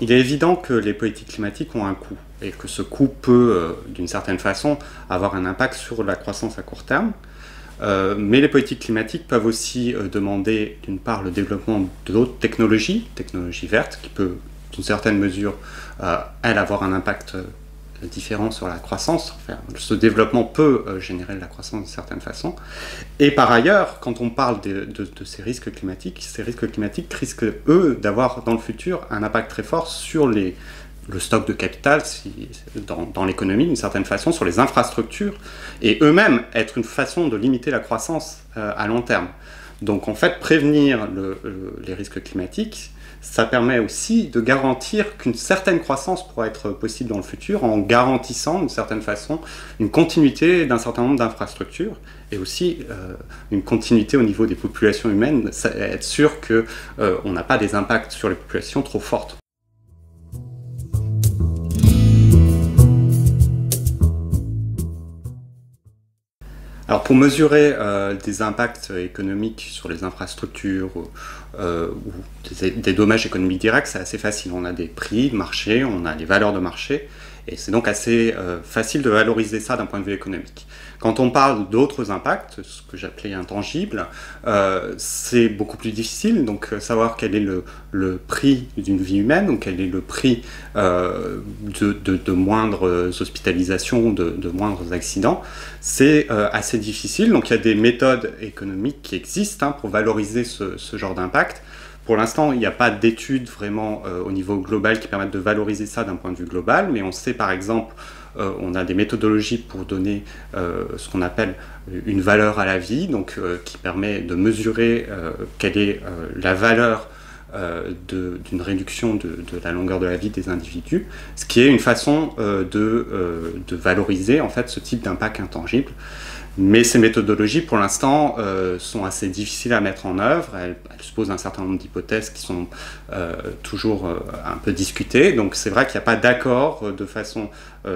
il est évident que les politiques climatiques ont un coût, et que ce coût peut, d'une certaine façon, avoir un impact sur la croissance à court terme. Mais les politiques climatiques peuvent aussi demander, d'une part, le développement d'autres technologies vertes, qui peut, d'une certaine mesure, elles, avoir un impact différent sur la croissance. Enfin, ce développement peut générer de la croissance d'une certaine façon. Et par ailleurs, quand on parle de ces risques climatiques risquent, eux, d'avoir dans le futur un impact très fort sur le stock de capital dans l'économie, d'une certaine façon, sur les infrastructures, et eux-mêmes être une façon de limiter la croissance à long terme. Donc en fait, prévenir les risques climatiques, ça permet aussi de garantir qu'une certaine croissance pourra être possible dans le futur en garantissant d'une certaine façon une continuité d'un certain nombre d'infrastructures et aussi une continuité au niveau des populations humaines, être sûr qu'on n'a pas des impacts sur les populations trop fortes. Alors pour mesurer des impacts économiques sur les infrastructures ou des dommages économiques directs, c'est assez facile. On a des prix de marché, on a les valeurs de marché, et c'est donc assez facile de valoriser ça d'un point de vue économique. Quand on parle d'autres impacts, ce que j'appelais intangibles, c'est beaucoup plus difficile, donc savoir quel est le prix d'une vie humaine, donc quel est le prix de moindres hospitalisations, de moindres accidents, c'est assez difficile. Donc il y a des méthodes économiques qui existent pour valoriser ce genre d'impact. Pour l'instant, il n'y a pas d'études vraiment au niveau global qui permettent de valoriser ça d'un point de vue global, mais on sait par exemple, on a des méthodologies pour donner ce qu'on appelle une valeur à la vie, donc qui permet de mesurer quelle est la valeur d'une réduction de la longueur de la vie des individus, ce qui est une façon de valoriser en fait ce type d'impact intangible. Mais ces méthodologies, pour l'instant, sont assez difficiles à mettre en œuvre. Elles supposent un certain nombre d'hypothèses qui sont toujours un peu discutées. Donc c'est vrai qu'il n'y a pas d'accord de façon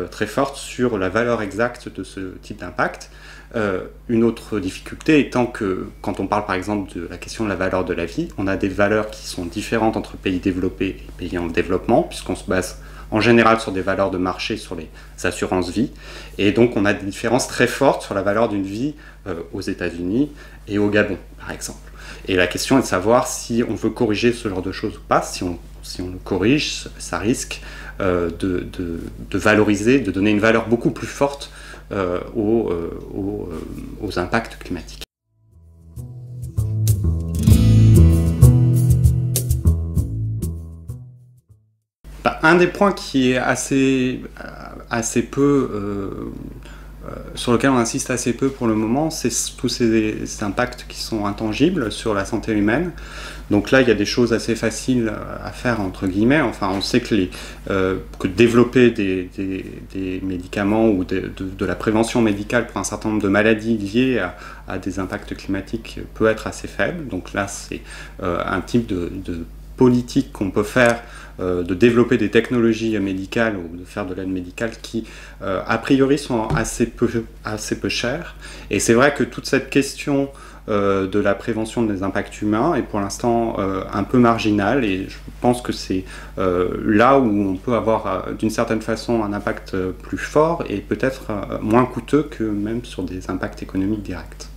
très forte sur la valeur exacte de ce type d'impact. Une autre difficulté étant que, quand on parle par exemple de la question de la valeur de la vie, on a des valeurs qui sont différentes entre pays développés et pays en développement, puisqu'on se base en général sur des valeurs de marché, sur les assurances vie, et donc on a des différences très fortes sur la valeur d'une vie aux États-Unis et au Gabon, par exemple. Et la question est de savoir si on veut corriger ce genre de choses ou pas. Si on le corrige, ça risque de valoriser, de donner une valeur beaucoup plus forte aux impacts climatiques. Un des points qui est assez peu, sur lequel on insiste assez peu pour le moment, c'est tous ces impacts qui sont intangibles sur la santé humaine. Donc là, il y a des choses assez faciles à faire, entre guillemets. Enfin, on sait que développer des médicaments ou de la prévention médicale pour un certain nombre de maladies liées à des impacts climatiques peut être assez faible. Donc là, c'est un type de politique qu'on peut faire, de développer des technologies médicales ou de faire de l'aide médicale qui, a priori, sont assez peu chères. Et c'est vrai que toute cette question de la prévention des impacts humains est pour l'instant un peu marginale, et je pense que c'est là où on peut avoir d'une certaine façon un impact plus fort et peut-être moins coûteux que même sur des impacts économiques directs.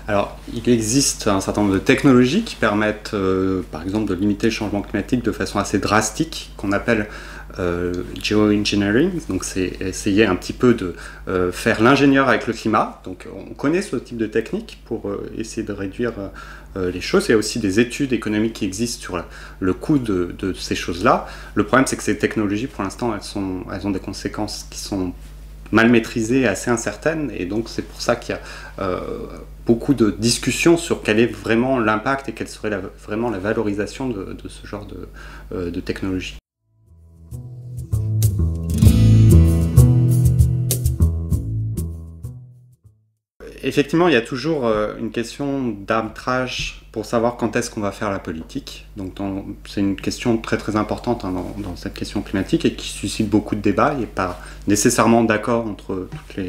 Alors, il existe un certain nombre de technologies qui permettent, par exemple, de limiter le changement climatique de façon assez drastique, qu'on appelle geoengineering. Donc, c'est essayer un petit peu de faire l'ingénieur avec le climat. Donc, on connaît ce type de technique pour essayer de réduire les choses. Il y a aussi des études économiques qui existent sur le coût de ces choses-là. Le problème, c'est que ces technologies, pour l'instant, elles ont des conséquences qui sont mal maîtrisées et assez incertaines, et donc c'est pour ça qu'il y a beaucoup de discussions sur quel est vraiment l'impact et quelle serait vraiment la valorisation de ce genre de technologie. Effectivement, il y a toujours une question d'arbitrage pour savoir quand est-ce qu'on va faire la politique. Donc c'est une question très très importante dans cette question climatique et qui suscite beaucoup de débats. Il n'y a pas nécessairement d'accord entre toutes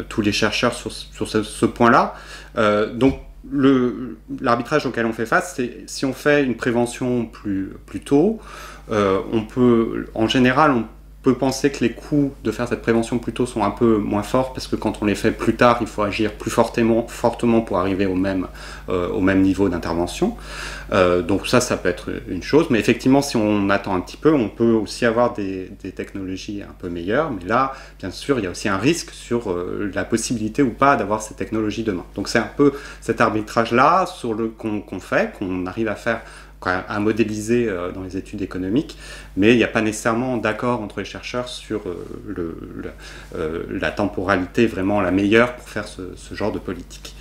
tous les chercheurs sur ce point-là. Donc l'arbitrage auquel on fait face, c'est si on fait une prévention plus tôt, en général, on peut penser que les coûts de faire cette prévention plus tôt sont un peu moins forts parce que quand on les fait plus tard, il faut agir plus fortement pour arriver au même niveau d'intervention. Donc ça peut être une chose, mais effectivement, si on attend un petit peu, on peut aussi avoir des technologies un peu meilleures, mais là, bien sûr, il y a aussi un risque sur la possibilité ou pas d'avoir ces technologies demain. Donc c'est un peu cet arbitrage-là qu'on fait, qu'on arrive à faire, à modéliser dans les études économiques, mais il n'y a pas nécessairement d'accord entre les chercheurs sur la temporalité vraiment la meilleure pour faire ce genre de politique.